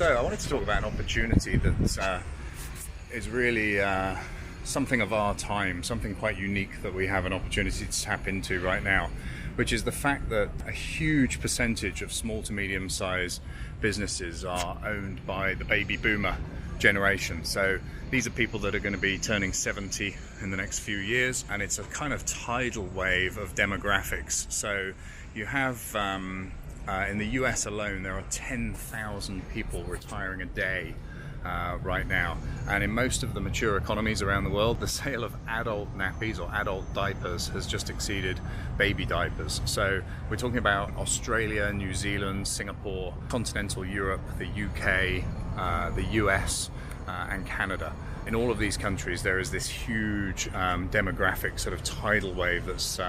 So I wanted to talk about an opportunity that is really something of our time, something quite unique that we have an opportunity to tap into right now, which is the fact that a huge percentage of small to medium-sized businesses are owned by the baby boomer generation. So these are people that are going to be turning 70 in the next few years, and it's a kind of tidal wave of demographics. So you have in the US alone, there are 10,000 people retiring a day right now, and in most of the mature economies around the world, the sale of adult nappies or adult diapers has just exceeded baby diapers. So we're talking about Australia, New Zealand, Singapore, continental Europe, the UK, the US, and Canada. In all of these countries, there is this huge demographic sort of tidal wave that's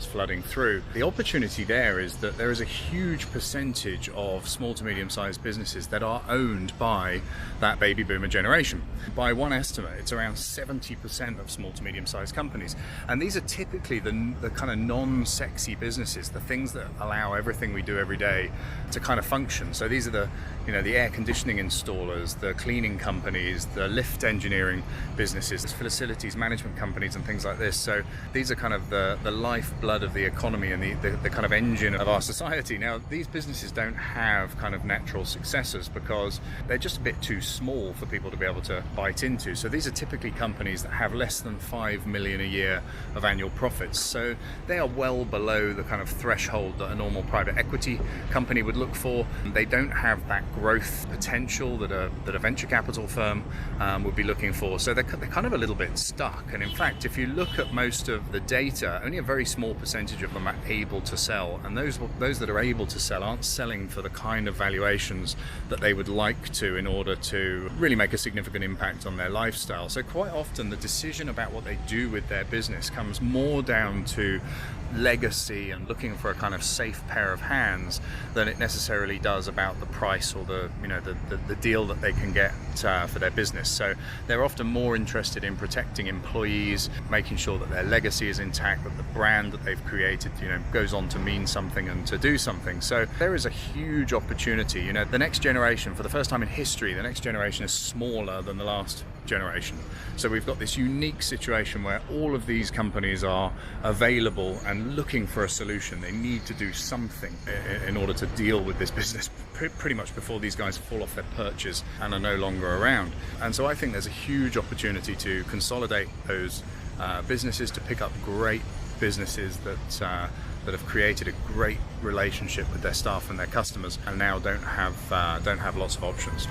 flooding through. The opportunity there is that there is a huge percentage of small to medium-sized businesses that are owned by that baby boomer generation. By one estimate, it's around 70% of small to medium-sized companies, and these are typically the kind of non-sexy businesses, the things that allow everything we do every day to kind of function. So these are the air conditioning installers, the cleaning companies, the lift engineering businesses, facilities management companies and things like this. So these are kind of the lifeblood of the economy and the kind of engine of our society. Now, these businesses don't have kind of natural successors because they're just a bit too small for people to be able to bite into. So these are typically companies that have less than 5 million a year of annual profits. So they are well below the kind of threshold that a normal private equity company would look for. They don't have that growth potential that a venture capital firm would be looking for. So they're kind of a little bit stuck. And in fact, if you look at most of the data, only a very small percentage of them are able to sell. And those that are able to sell aren't selling for the kind of valuations that they would like to in order to really make a significant impact on their lifestyle. So quite often the decision about what they do with their business comes more down to legacy and looking for a kind of safe pair of hands than it necessarily does about the price or the deal that they can get for their business. So they're often more interested in protecting employees, making sure that their legacy is intact, that the brand that they've created goes on to mean something and to do something. So there is a huge opportunity. The next generation, for the first time in history, the next generation is smaller than the last generation. So we've got this unique situation where all of these companies are available and looking for a solution. They need to do something in order to deal with this business pretty much before these guys fall off their perches and are no longer around. And so I think there's a huge opportunity to consolidate those businesses, to pick up great businesses that have created a great relationship with their staff and their customers, and now don't have lots of options.